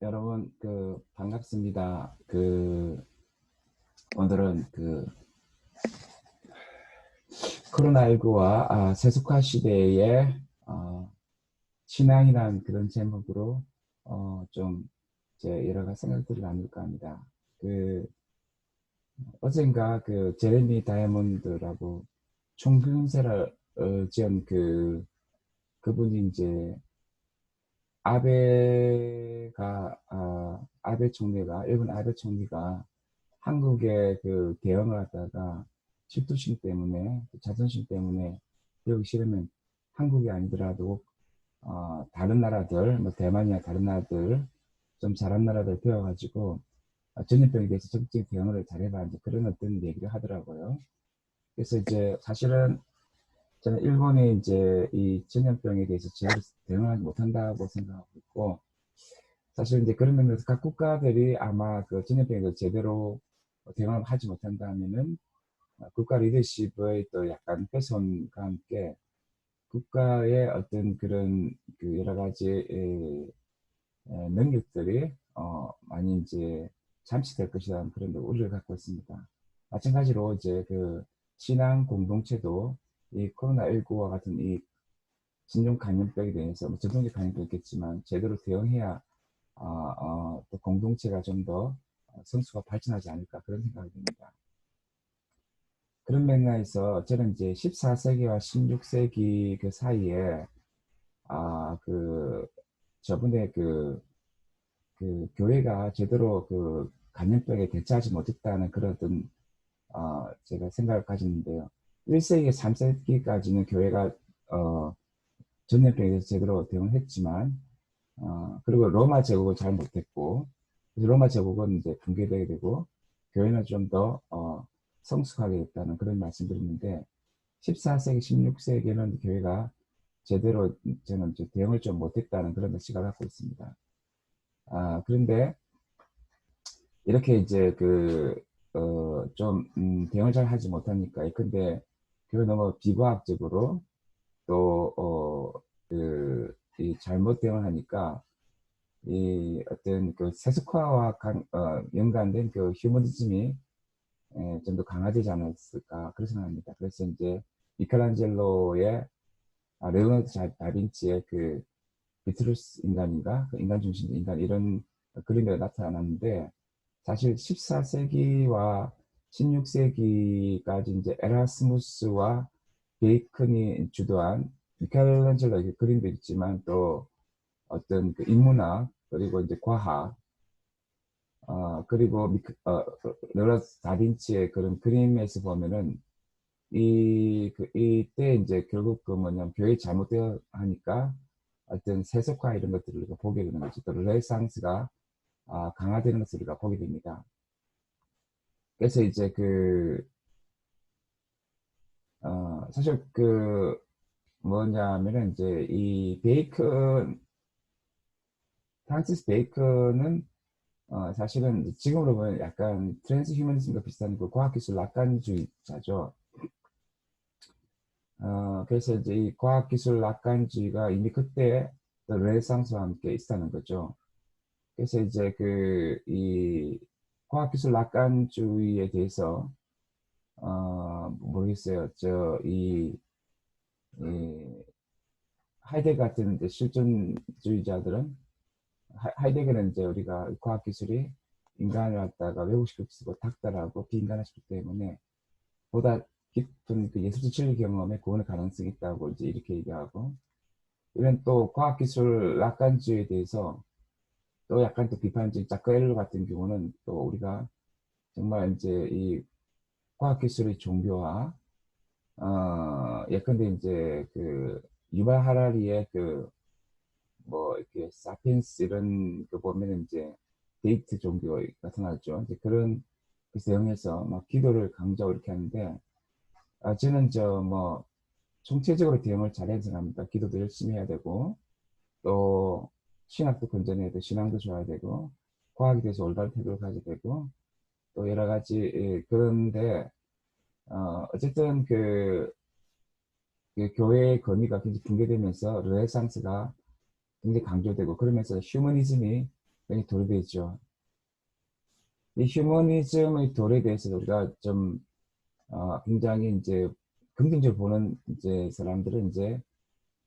여러분, 반갑습니다. 오늘은 코로나19와 세속화 시대의 신앙이란 그런 제목으로 좀 제 여러 가지 생각들을 나눌까 합니다. 그, 어젠가 제레미 다이아몬드라고 총경세를 지은 그분이 이제 아베 총리가, 일본 아베 총리가 한국의 대응을 갖다가 질투심 때문에, 자존심 때문에 배우기 싫으면 한국이 아니더라도, 다른 나라들, 뭐 대만이나 다른 나라들, 좀 잘한 나라들 배워가지고, 전염병에 대해서 적극적인 대응을 잘해봐. 이제 그런 어떤 얘기를 하더라고요. 그래서 이제 사실은 저는 일본이 이제 이 전염병에 대해서 제대로 대응을 하지 못한다고 생각하고 있고, 사실 이제 그런 면에서 각 국가들이 아마 그 전염병에 대해서 제대로 대응을 하지 못한다면은 국가 리더십의 또 약간 훼손과 함께 국가의 어떤 그런 여러 가지 능력들이 많이 이제 잠식될 것이라는 그런 우려를 갖고 있습니다. 마찬가지로 이제 신앙 공동체도 이 코로나19와 같은 이 진종 감염병에 대해서 뭐 전통적 감염도 있겠지만 제대로 대응해야 또 공동체가 좀 더 성수가 발전하지 않을까 그런 생각이 듭니다. 그런 맥락에서 저는 이제 14세기와 16세기 그 사이에 저번에 교회가 제대로 감염병에 대처하지 못했다는 그런 어떤 제가 생각을 가졌는데요. 1세기, 3세기까지는 교회가 어, 전염병에 대해서 제대로 대응했지만 그리고 로마 제국을 잘 못했고 로마 제국은 이제 붕괴되게 되고 교회는 좀 더 성숙하게 됐다는 그런 말씀드렸는데 14세기, 16세기에는 교회가 제대로 저는 대응을 좀 못했다는 그런 시각을 갖고 있습니다. 그런데 이렇게 이제 대응을 잘 하지 못하니까 근데 교회 너무 비과학적으로 또 이 잘못 대응을 하니까 이 어떤 세속화와 연관된 휴머니즘이 좀 더 강화되지 않았을까 그런 생각합니다. 그래서 이제 미켈란젤로의 레오나르도 다빈치의 비트루스 인간인가 인간 중심 인간 이런 그림에 나타났는데 사실 14세기와 16세기까지 이제 에라스무스와 베이컨이 주도한 미켈란젤로의 그림도 있지만 또 어떤 인문학 그리고 이제 과학 그리고 레오나르도 다빈치의 그런 그림에서 보면은 이때 이제 결국 뭐냐면 교회 잘못되어 하니까 어떤 세속화 이런 것들을 우리가 보게 되는 거죠. 또 르네상스가 강화되는 것을 우리가 보게 됩니다. 그래서 이제 사실 뭐냐면은 이제 이 프란시스 베이컨은 사실은 지금으로 보면 약간 트랜스 휴머니즘과 비슷한 과학기술 낙관주의자죠. 그래서 이제 이 과학기술 낙관주의가 이미 그때 르네상스와 함께 있었다는 거죠. 그래서 이제 이 과학기술 낙관주의에 대해서 모르겠어요. 이 하이데거 같은 이제 실존주의자들은 하이데거는 이제 우리가 과학기술이 인간을 갖다가 왜곡시키고 쓰고 닥달하고 비인간화시키기 때문에 보다 깊은 예술적 진리 경험에 구원의 가능성이 있다고 이제 이렇게 얘기하고 이런 또 과학기술 낙관주의에 대해서 또 약간 또 비판적인 자크엘로 같은 경우는 또 우리가 정말 이제 이 과학기술의 종교화 예컨대 이제 유발 하라리의 뭐 이렇게 사피엔스 이런 보면은 이제 데이트 종교 나타나죠. 이제 그런 내용에서 막 기도를 강조하고 이렇게 하는데 저는 총체적으로 대응을 잘해야 생각합니다. 기도도 열심히 해야 되고 또 신학도 건전해야 되고 신앙도 좋아야 되고 과학에 대해서 올바른 태도를 가져야 되고 또 여러 가지 그런데 어쨌든 교회의 권위가 굉장히 붕괴되면서 르네상스가 굉장히 강조되고 그러면서 휴머니즘이 굉장히 도래되어 있죠. 이 휴머니즘의 도래에 대해서 우리가 좀 굉장히 이제 긍정적으로 보는 이제 사람들은 이제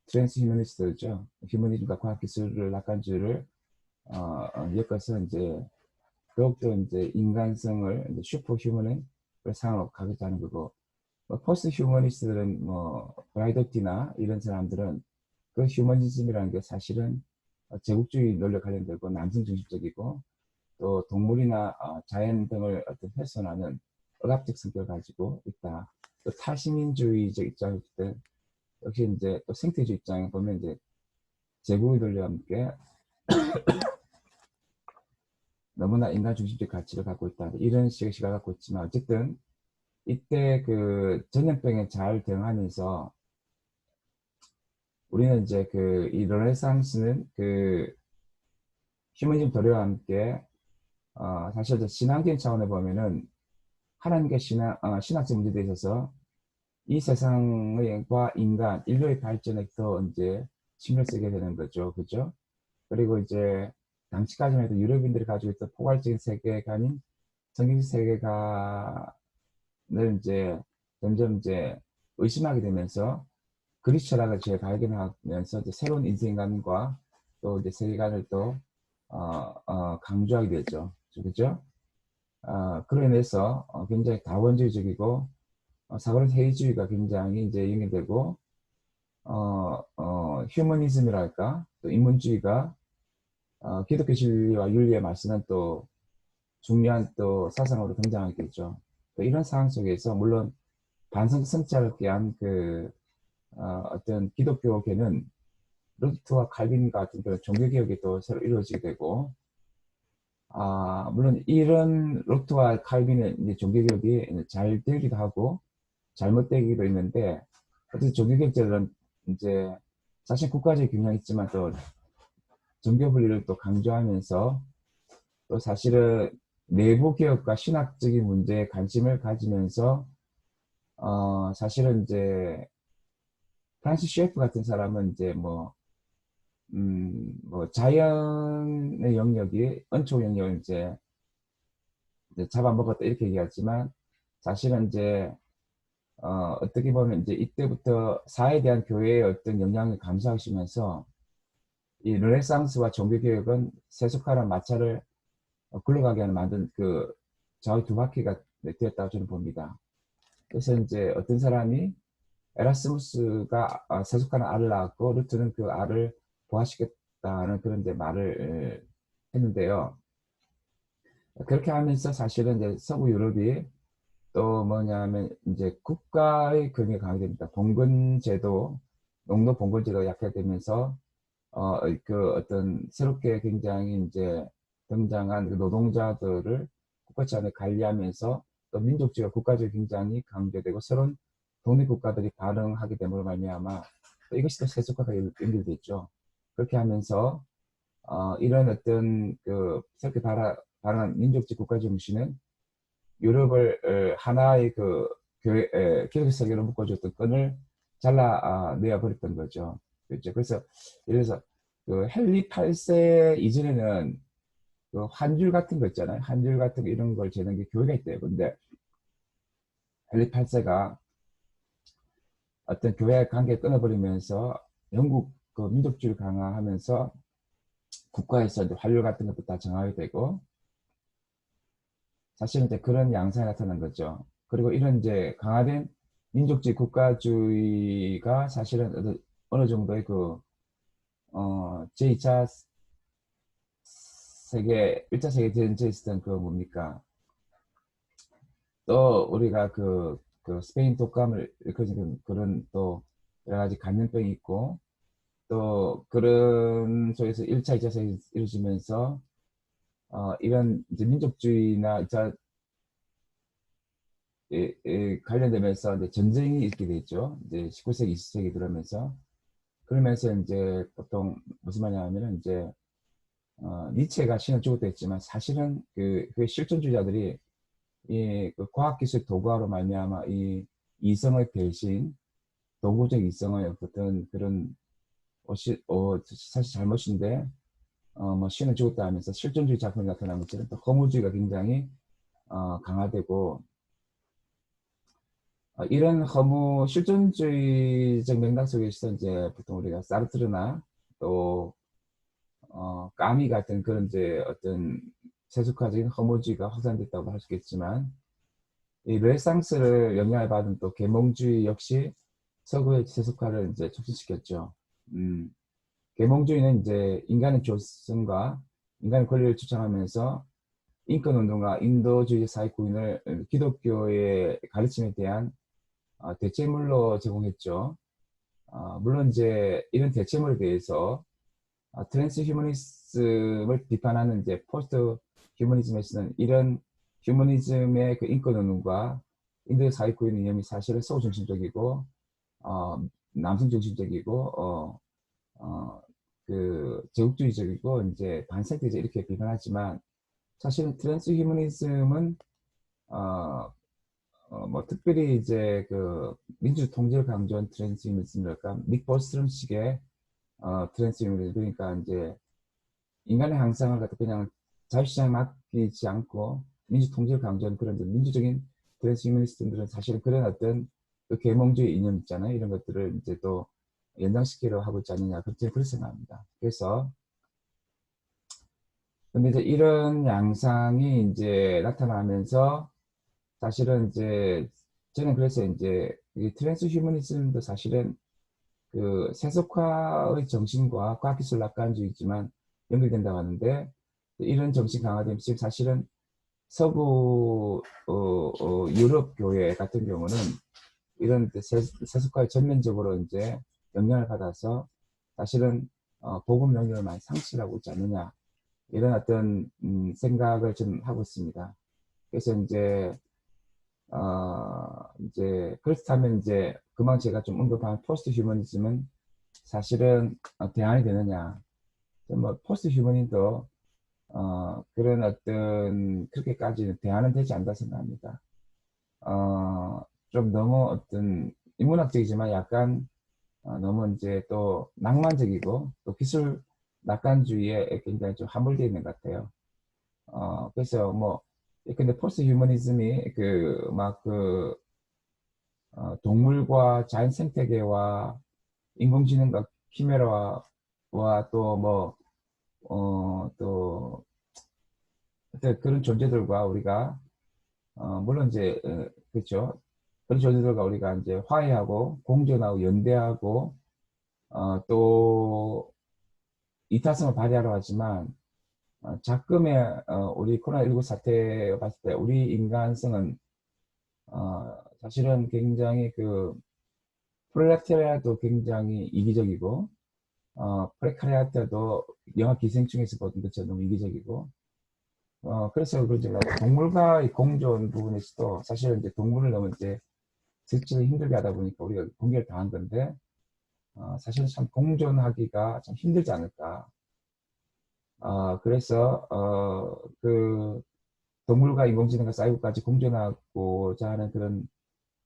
트랜스 휴머니스트죠. 휴머니즘과 과학기술을 낙관주의를 엮어서 이제 더욱더 이제 인간성을 이제 슈퍼 휴머는 상으로 가겠다는 거고, 포스트 휴머니스트들은 뭐 브라이더티나 이런 사람들은 그 휴머니즘이라는 게 사실은 제국주의 논리에 관련되고 남성 중심적이고 또 동물이나 자연 등을 어떤 훼손하는 억압적 성격을 가지고 있다. 또 탈시민주의적 입장일 때 역시 이제 또 생태주의 입장에 보면 이제 제국의 논리와 함께 너무나 인간 중심적 가치를 갖고 있다. 이런 식의 시각을 갖고 있지만 어쨌든 이때 그 전염병에 잘 대응하면서 우리는 이제 그 이 르네상스는 그 휴머니즘 도래와 함께 사실 신앙적인 차원에 보면은 하나님께 신학적 문제에 있어서 이 세상과 인간, 인류의 발전에 더 이제 신경 쓰게 되는 거죠. 그죠? 그리고 이제 당시까지만 해도 유럽인들이 가지고 있던 포괄적인 세계관인 성경적 세계관을 이제 점점 이제 의심하게 되면서 그리스 철학을 재발견하면서 이제 새로운 인생관과 또 이제 세계관을 또 강조하게 되죠. 그죠? 그로 인해서 굉장히 다원주의적이고 사고는 회의주의가 굉장히 이제 영향되고 휴머니즘이랄까 또 인문주의가 기독교 진리와 윤리에 맞서는 또 중요한 또 사상으로 등장하겠죠. 이런 상황 속에서 물론 반성 성찰을 위한 그 어떤 기독교계는 루트와 칼빈 같은 그런 종교개혁이 또 새로 이루어지게 되고 물론 이런 루트와 칼빈의 이제 종교개혁이 잘 되기도 하고 잘못되기도 있는데 어쨌든 종교개혁자들은 이제 사실 국가적인 경향이 있지만 또 종교 분리를 또 강조하면서 또 사실은 내부 개혁과 신학적인 문제에 관심을 가지면서 사실은 이제 프란시스 셰프 같은 사람은 이제 뭐 자연의 영역이 은총 영역을 이제 잡아먹었다 이렇게 얘기하지만 사실은 이제 어떻게 보면 이제 이때부터 사회에 대한 교회의 어떤 영향을 감수하시면서 이 르네상스와 종교개혁은 세속화란 마찰을 굴러가게 하는 만든 그 좌우 두 바퀴가 되었다고 저는 봅니다. 그래서 이제 어떤 사람이 에라스무스가 세속화는 알을 낳았고 루트는 그 알을 부화시켰다는 그런 이제 말을 했는데요. 그렇게 하면서 사실은 이제 서구 유럽이 또 뭐냐면 이제 국가의 권위가 강화됩니다. 봉건제도, 농노 봉건제도가 약화되면서 그 어떤 새롭게 굉장히 이제 등장한 그 노동자들을 국가 차원에 관리하면서 또 민족주의가 국가적으로 굉장히 강조되고 새로운 독립국가들이 반응하게 됨으로 말미암아 또 이것이 또 세속화가 연결돼 있죠. 그렇게 하면서 이런 어떤 그 새롭게 발현한 민족주의 국가 정신은 유럽을 하나의 그 교회, 기독교 세계로 묶어줬던 끈을 잘라 내어 버렸던 거죠. 그렇죠. 그래서 예를 들어서 그 헨리 8세 이전에는 그 환율 같은 거 있잖아요. 환율 같은 거 이런 걸 재는 게 교회가 있대요. 근데 헨리 8세가 어떤 교회 관계 끊어버리면서 영국 그 민족주의를 강화하면서 국가에서 이제 환율 같은 것도 다 정하게 되고 사실은 이제 그런 양상이 나타난 거죠. 그리고 이런 이제 강화된 민족주의 국가주의가 사실은 어느 정도의 그 제2차 세계, 1차 세계대전에 있었던 그 뭡니까? 또 우리가 그 스페인 독감을 일으켜주는 그런 또 여러 가지 감염병이 있고 또 그런 속에서 1차, 2차 세계 이루어지면서 이런 이제 민족주의나 2차 관련되면서 이제 전쟁이 있게 됐죠. 이제 19세기, 20세기 들어오면서 그러면서 이제 보통 무슨 말이냐면은 이제 니체가 신을 죽었다 했지만 사실은 그 실존주의자들이 그 과학기술 도구화로 말미암아 이 이성의 배신, 도구적 이성의 어떤 그런 사실 잘못인데 뭐 신은 죽었다 하면서 실존주의 작품이 나타난 것처럼 또 허무주의가 굉장히 강화되고 이런 허무 실존주의적 맥락 속에서 이제 보통 우리가 사르트르나 또 까미 같은 그런 이제 어떤 세속화적인 허무주의가 확산됐다고 할 수 있겠지만 이 르네상스를 영향을 받은 또 계몽주의 역시 서구의 세속화를 이제 촉진시켰죠. 계몽주의는 이제 인간의 존엄과 인간의 권리를 주장하면서 인권운동과 인도주의 사회 구인을 기독교의 가르침에 대한 대체물로 제공했죠. 물론 이제 이런 대체물에 대해서 트랜스 휴머니즘을 비판하는 이제 포스트 휴머니즘에서는 이런 휴머니즘의 그 인권운동과 인도 사회 구인 이념이 사실은 소우 중심적이고 남성 중심적이고 그 제국주의적이고 이제 반센티적 이렇게 비판하지만 사실은 트랜스 휴머니즘은 뭐 특별히 이제 그 민주 통제를 강조한 트랜스 휴머니즘이랄까 닉 보스트럼식의 트랜스 휴머니즘 그러니까 이제 인간의 향상을 갖다 그냥 자유시장에 맡기지 않고 민주 통제를 강조하는 그런 민주적인 트랜스 휴머니스트들은 사실은 그런 어떤 그 계몽주의 이념 있잖아요. 이런 것들을 이제 또 연장시키려 하고 있지 않느냐 그렇게 생각합니다. 그래서 근데 이제 이런 양상이 이제 나타나면서 사실은 이제 저는 그래서 이제 이 트랜스 휴머니즘도 사실은 그 세속화의 정신과 과학기술 낙관주의지만 연결된다고 하는데 이런 정신 강화되면 지금 사실은 서구 유럽 교회 같은 경우는 이런 세속화에 전면적으로 이제 영향을 받아서 사실은 복음 영역을 많이 상실하고 있지 않느냐 이런 어떤 생각을 좀 하고 있습니다. 그래서 이제 그렇다면 이제 금방 제가 좀 언급한 포스트 휴머니즘은 사실은 대안이 되느냐? 뭐 포스트 휴머니도 그런 어떤 그렇게까지 대안은 되지 않다 생각합니다. 좀 너무 어떤 인문학적이지만 약간 너무 이제 또 낭만적이고 또 기술 낙관주의에 굉장히 좀 함몰되어 있는 것 같아요. 그래서 뭐 근데 포스트 휴머니즘이 그 막 그 동물과 자연 생태계와 인공지능과 키메라와 또 뭐 또 그런 존재들과 우리가 물론 이제 그렇죠. 그런 존재들과 우리가 이제 화해하고 공존하고 연대하고 또 이타성을 발휘하려 하지만 작금의 우리 코로나19 사태 봤을 때 우리 인간성은 사실은 굉장히 그 프롤레타리아도 굉장히 이기적이고 프레카리아트도 영화 기생충에서 보던 것처럼 너무 이기적이고 그래서 그런지 동물과의 공존 부분에서도 사실은 이제 동물을 너무 이제 듣기 힘들게 하다 보니까 우리가 공격을 당한 건데 사실은 참 공존하기가 참 힘들지 않을까. 그래서 그 동물과 인공지능과 사이버까지 공존하고자 하는 그런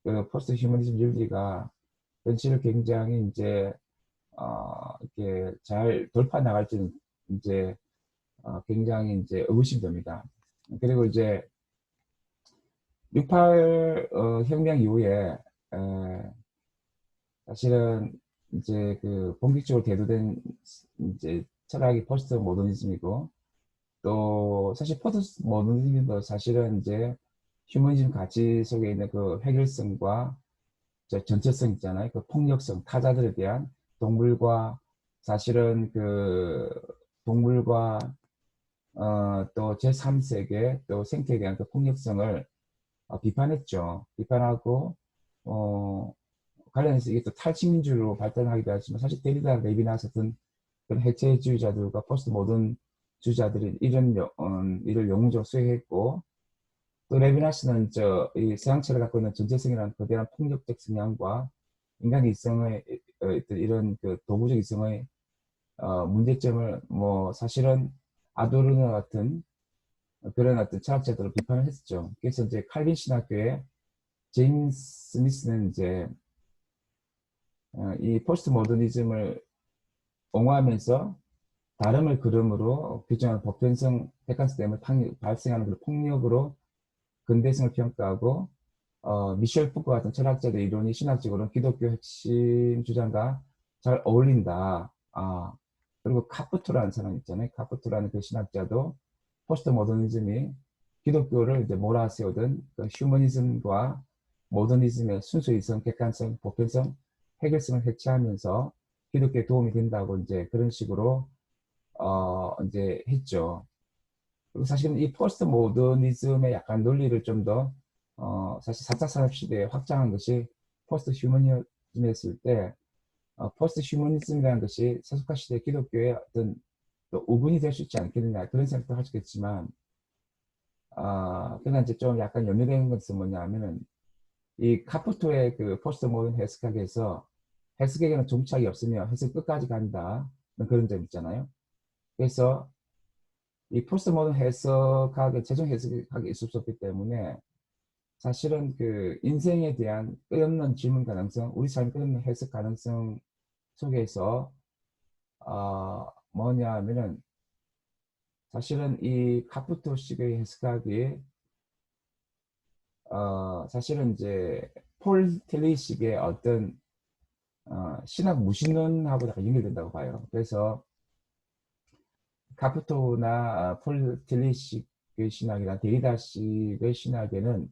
그 포스트 휴머니즘 윤리가 현실을 굉장히 이제 이렇게 잘 돌파 나갈지는 이제 굉장히 이제 의구심됩니다. 그리고 이제 68 혁명 이후에 사실은 이제 그 본격적으로 대두된 이제 철학이 포스트 모더니즘이고 또 사실 포스트 모더니즘도 사실은 이제 휴머니즘 가치 속에 있는 그 획일성과 전체성 있잖아요. 그 폭력성, 타자들에 대한 동물과 사실은 그 동물과 또 제3세계 또 생태에 대한 그 폭력성을 비판했죠. 비판하고 어, 관련해서 이게 또 탈식민주로 발전하기도 하지만 사실 데리다 레비나스 같은 그런 해체주의자들과 포스트 모던 주자들이 이를 영웅적으로 수행했고 또 레비나스는 이 서양체를 갖고 있는 전체성이라는 거대한 폭력적 성향과 인간의 이성의 이런 그 도구적 이성의 문제점을 뭐 사실은 아도르노 같은 그런 어떤 철학자들을 비판을 했었죠. 그래서 이제 칼빈 신학교의 제임스 스미스는 이제 이 포스트 모더니즘을 옹호하면서 다름을 그름으로 규정한 보편성, 객관성 때문에 발생하는 그 폭력으로 근대성을 평가하고 미셸 푸코 같은 철학자들 이론이 신학적으로는 기독교 핵심 주장과 잘 어울린다. 그리고 카프토라는 사람 있잖아요. 카프토라는 그 신학자도 포스트 모더니즘이 기독교를 이제 몰아세우던 그 휴머니즘과 모더니즘의 순수이성, 객관성, 보편성, 해결성을 해체하면서 기독교에 도움이 된다고 이제 그런 식으로 이제 했죠. 그리고 사실은 이 포스트 모더니즘의 약간 논리를 좀 더, 사실 4차 산업시대에 확장한 것이 포스트 휴머니즘이었을 때, 포스트 휴머니즘이라는 것이 세속화 시대 기독교의 어떤 또 우분이 될 수 있지 않겠느냐, 그런 생각도 할 수 있겠지만, 그러나 이제 좀 약간 염려되는 것은 뭐냐 하면은, 이 카푸토의 그 포스트 모던 해석학에서 해석에게는 종착이 없으며 해석 끝까지 간다. 그런 점 있잖아요. 그래서 이 포스트 모던 해석학의 최종 해석학이 있을 수 없기 때문에 사실은 그 인생에 대한 끝없는 질문 가능성, 우리 삶의 끝없는 해석 가능성 속에서 뭐냐 하면은 사실은 이 카푸토식의 해석학이 사실은 이제 폴 틸리식의 어떤 신학 무신론하고 약간 연결된다고 봐요. 그래서 카푸토나 폴 틸리식의 신학이나 데리다식의 신학에는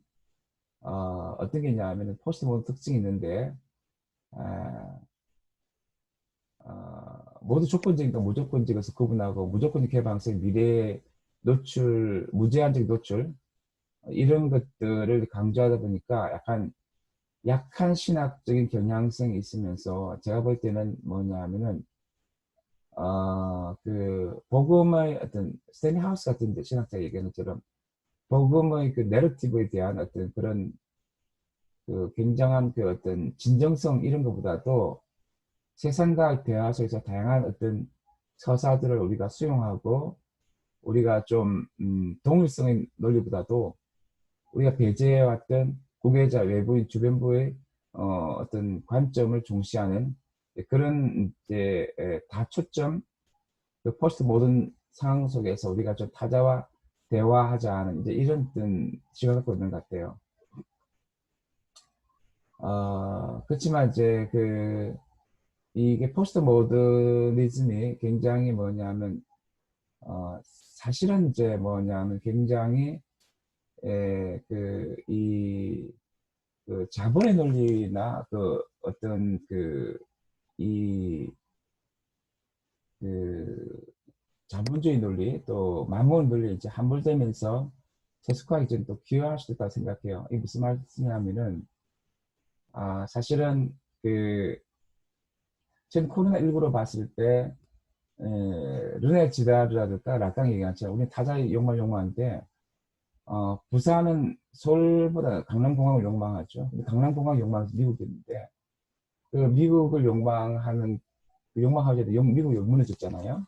어떤 게 있냐면 포스트 모던 특징이 있는데 아, 모두 조건적이니까 무조건적에서 구분하고 무조건적 개방성, 미래 노출, 무제한적 노출 이런 것들을 강조하다 보니까 약간 약한 신학적인 경향성이 있으면서 제가 볼 때는 뭐냐 하면은 그 복음의 어떤 스탠리 하우스 같은 신학자 얘기하는 것처럼 복음의 그 내러티브에 대한 어떤 그런 그 굉장한 그 어떤 진정성 이런 것보다도 세상과 대화 속에서 다양한 어떤 서사들을 우리가 수용하고 우리가 좀 동일성의 논리보다도 우리가 배제해왔던 구계자 외부인 주변부의 어떤 관점을 중시하는 그런 이제 다초점 그 포스트 모던 상황 속에서 우리가 좀 타자와 대화하자 하는 이제 이런 어떤 시각을 갖고 있는 것 같아요. 그렇지만 이제 그 이게 포스트 모더니즘이 굉장히 뭐냐면 사실은 이제 뭐냐면 굉장히 이 그 자본의 논리나 그 어떤 이 그 자본주의 논리 또 마몬 논리 이제 함몰되면서 세속화에 이제 또 기여할 수도 있다고 생각해요. 이게 무슨 말씀이냐면은 사실은 그 전 코로나19로 봤을 때 르네 지다르라든가 라깡 얘기하죠. 우리 타자의 욕망하는데 부산은 서울보다 강남공항을 욕망하죠. 근데 강남공항 욕망해서 미국인데 그 미국을 욕망하는 그 욕망하게 미국이 무너졌잖아요.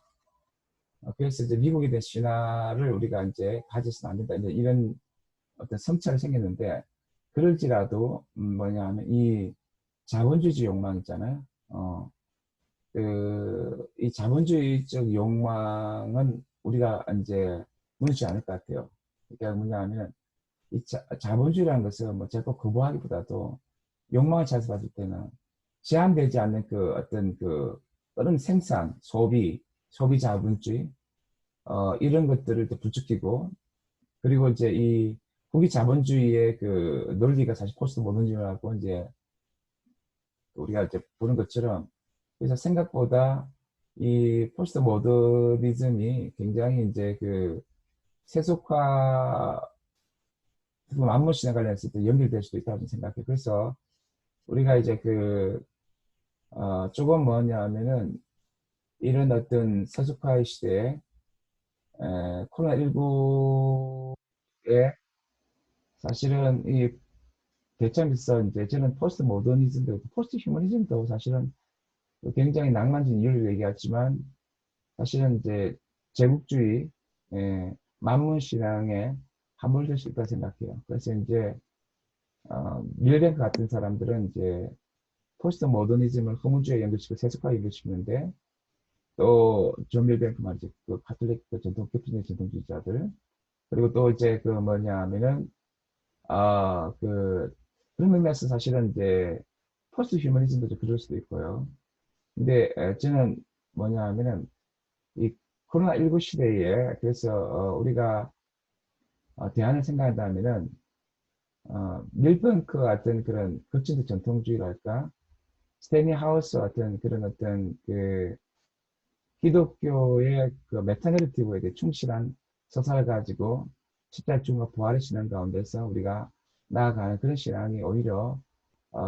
그래서 이제 미국에 대한 신화를 우리가 이제 가져서는 안 된다. 이제 이런 어떤 성찰이 생겼는데 그럴지라도 뭐냐 하면 이 자본주의 욕망 있잖아요. 이 자본주의적 욕망은 우리가 이제 무너지지 않을 것 같아요. 그러니까 뭐냐 하면 이 자본주의라는 것은 뭐 제가 거부하기보다도 욕망을 찾아봤을 때는 제한되지 않는 그 어떤 그 빠른 생산, 소비 자본주의, 이런 것들을 또 부추기고, 그리고 이제 이 국위 자본주의의 그 논리가 사실 포스트 모더니즘이라고 이제 우리가 이제 보는 것처럼, 그래서 생각보다 이 포스트 모더니즘이 굉장히 이제 그 세속화 만물 신에 관련해서 또 연결될 수도 있다고 생각해요. 그래서 우리가 이제 조금 뭐냐 하면은 이런 어떤 세속화의 시대에 코로나19에 사실은 이 대점에서 이제 저는 포스트 모더니즘도 포스트 휴머니즘도 사실은 굉장히 낭만적인 이유를 얘기하지만 사실은 이제 제국주의 만문 신앙에 함몰될 수 있다고 생각해요. 그래서 이제 밀뱅크 같은 사람들은 이제 포스트 모더니즘을 허무주의에 연결시키고 세속화에 연결시키는데 또 존 밀뱅크 말이죠. 그 가톨릭 그 전통 캡틴의 전통주의자들. 그리고 또 이제 그 뭐냐면은 그 그런 면에서 사실은 이제 포스트 휴머니즘도 좀 그럴 수도 있고요. 근데 저는 뭐냐 하면은 이 코로나19 시대에 그래서 우리가 대안을 생각한다면은 밀번크 같은 그런 급진적 전통주의랄까 스테니 하우스 같은 그런 어떤 그 기독교의 그 메타내러티브에 대해 충실한 서사를 가지고 십자중과 부활의 신앙 가운데서 우리가 나아가는 그런 신앙이 오히려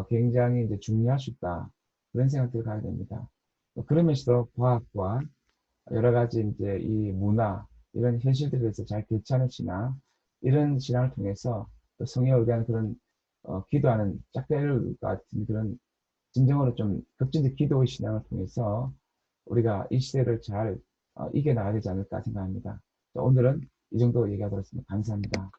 굉장히 이제 중요할 수 있다. 그런 생각들을 가야 됩니다. 그러면서도 과학과 여러 가지 이제 이 문화, 이런 현실들에 대해서 잘 대처하는 신앙, 이런 신앙을 통해서 또 성에 의한 그런 기도하는 짝대를 같은 그런 진정으로 좀 급진적 기도의 신앙을 통해서 우리가 이 시대를 잘 이겨나가야 되지 않을까 생각합니다. 오늘은 이 정도 얘기하도록 하겠습니다. 감사합니다.